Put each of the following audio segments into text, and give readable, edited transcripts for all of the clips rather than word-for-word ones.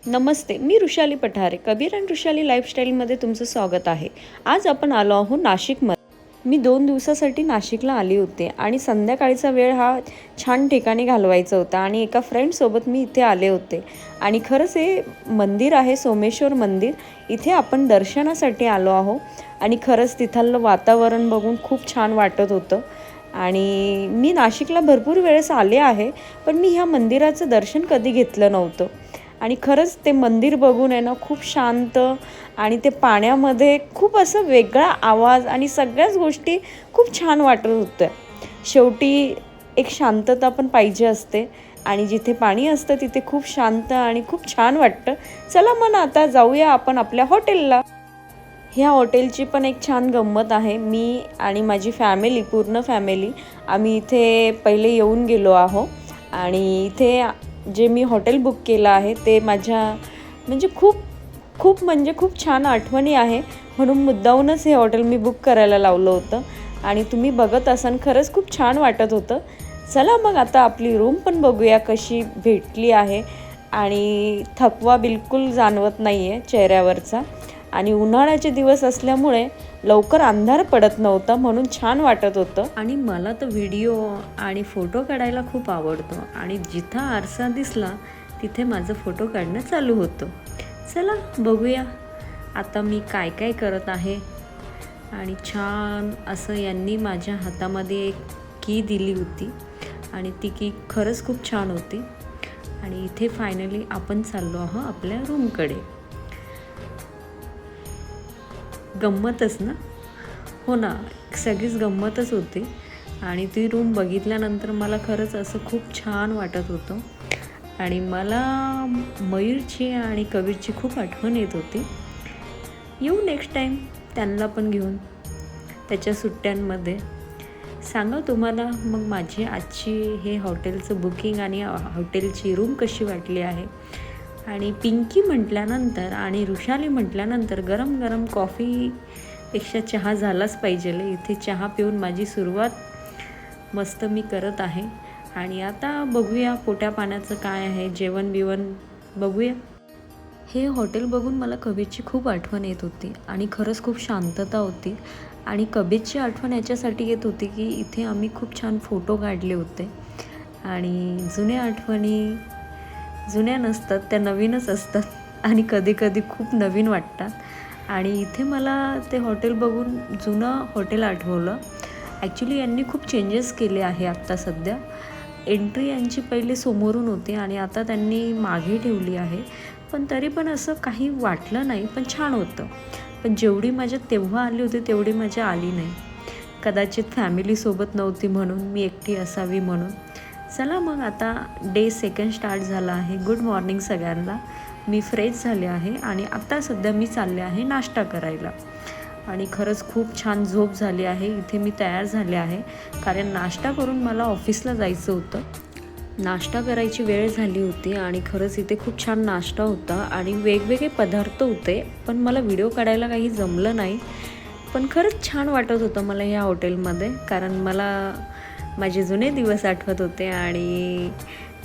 नमस्ते, मी Rushali Pathare. Kabir and Rushali लाईफस्टाईलमध्ये तुमचं स्वागत आहे. आज आपण आलो आहोत नाशिकमध्ये. मी 2 दिवसासाठी नाशिकला आली होते आणि संध्याकाळचा वेळ हा छान ठिकाणी घालवायचा होता आणि एका फ्रेंडसोबत मी इथे आले होते. आणि खरंच हे मंदिर आहे सोमेश्वर मंदिर. इथे आपण दर्शनासाठी आलो आहोत आणि खरंच तिथलं वातावरण बघून खूप छान वाटत होतं. आणि मी नाशिकला भरपूर वेळेस आले आहे, पण मी ह्या मंदिराचं दर्शन कधी घेतलं नव्हतं. आणि खरंच ते मंदिर बघून आहे ना खूप शांत आणि ते पाण्यामध्ये खूप असं वेगळा आवाज आणि सगळ्याच गोष्टी खूप छान वाटत होत्या. शेवटी एक शांतता पण पाहिजे असते आणि जिथे पाणी असतं तिथे खूप शांत आणि खूप छान वाटतं. चला मग आता जाऊया आपण आपल्या हॉटेलला. ह्या हॉटेलची पण एक छान गंमत आहे. मी आणि माझी फॅमिली, पूर्ण फॅमिली आम्ही इथे पहिले येऊन गेलो आहोत आणि इथे जे मी हॉटेल बुक केलं आहे ते माझ्या म्हणजे खूप छान आठवणी आहे, म्हणून मुद्दामूनच हे हॉटेल मी बुक करायला लावलं होतं. आणि तुम्ही बघत असाल खरंच खूप छान वाटत होतं. चला मग आता आपली रूम पण बघूया कशी भेटली आहे. आणि थकवा बिलकुल जाणवत नाही आहे चेहऱ्यावरचा. आणि उन्हाळ्याचे दिवस असल्यामुळे लवकर अंधार पडत नव्हता, म्हणून छान वाटत होतं. आणि मला तर व्हिडिओ आणि फोटो काढायला खूप आवडतो आणि जिथं आरसा दिसला तिथे माझं फोटो काढणं चालू होतं. चला बघूया आता मी काय काय करत आहे. आणि छान असं यांनी माझ्या हातामध्ये एक की दिली होती आणि ती की खरंच खूप छान होती. आणि इथे फायनली आपण चाललो आहोत आपल्या रूमकडे. गंमतच ना? हो ना, सगळीच गंमतच होती. आणि ती रूम बघितल्यानंतर मला खरंच असं खूप छान वाटत होतं आणि मला मयूरची आणि कबीरची खूप आठवण येत होती. येऊ नेक्स्ट टाईम त्यांना पण घेऊन त्याच्या सुट्ट्यांमध्ये. सांगा तुम्हाला मग माझी आजची हे हॉटेलचं बुकिंग आणि हॉटेलची रूम कशी वाटली आहे. आणि पिंकी म्हटल्यानंतर आणि ऋषाली म्हटल्यानंतर गरम गरम कॉफीपेक्षा चहा झालाच पाहिजे. इथे चहा पिऊन माझी सुरुवात मस्त मी करत आहे. आणि आता बघूया पोट्या पाण्याचं काय आहे, जेवण बिवण बघूया. हे हॉटेल बघून मला कबीरची खूप आठवण येत होती आणि खरंच खूप शांतता होती. आणि कबीरची आठवण याच्यासाठी येत होती की इथे आम्ही खूप छान फोटो काढले होते. आणि जुन्या आठवणी जुन्या नसतात, त्या नवीनच असतात आणि कधी कधी खूप नवीन वाटतात. आणि इथे मला ते हॉटेल बघून जुनं हॉटेल आठवलं. ॲक्च्युली यांनी खूप चेंजेस केले आहे आत्ता सध्या. एंट्री यांची पहिले समोरून होती आणि आता त्यांनी मागे ठेवली आहे. पण तरी पण असं काही वाटलं नाही, पण छान होतं. पण जेवढी मजा तेव्हा आली होती तेवढी मजा आली नाही. कदाचित फॅमिलीसोबत नव्हती म्हणून, मी एकटी असावी म्हणून. चला मग आता डे सेकंड स्टार्ट झाला आहे. गुड मॉर्निंग सगळ्यांना. मी फ्रेश झाले आहे आणि आता सध्या मी चालले आहे नाश्ता करायला. आणि खरंच खूप छान झोप झाली आहे. इथे मी तयार झाले आहे कारण नाश्ता करून मला ऑफिसला जायचं होतं. नाश्ता करायची वेळ झाली होती आणि खरंच इथे खूप छान नाश्ता होता आणि वेगवेगळे पदार्थ होते. पण मला व्हिडिओ काढायला काही जमलं नाही. पण खरंच छान वाटत होतं मला ह्या हॉटेलमध्ये, कारण मला माझे जुने दिवस आठवत होते. आणि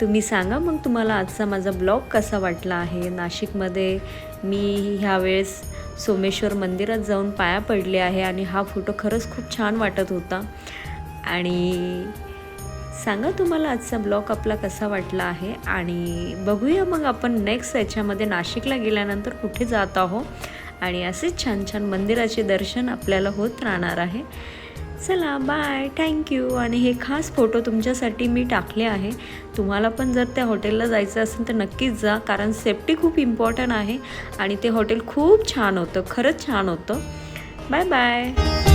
तुम्ही सांगा मग तुम्हाला आजचा माझा ब्लॉग कसा वाटला आहे. नाशिकमध्ये मी ह्यावेळेस सोमेश्वर मंदिरात जाऊन पाया पडले आहे आणि हा फोटो खरंच खूप छान वाटत होता. आणि सांगा तुम्हाला आजचा ब्लॉग आपला कसा वाटला आहे. आणि बघूया मग आपण नेक्स्ट याच्यामध्ये नाशिकला गेल्यानंतर कुठे जात आहोत. आणि असेच छान छान मंदिराचे दर्शन आपल्याला होत राहणार आहे. चला बाय, थँक्यू. आणि हे खास फोटो तुमच्यासाठी मी टाकले आहे. तुम्हाला पण जर त्या हॉटेलला जायचं असेल तर नक्कीच जा, कारण सेफ्टी खूप इम्पॉर्टंट आहे. आणि ते हॉटेल खूप छान होतं, खरंच छान होतं. Bye bye.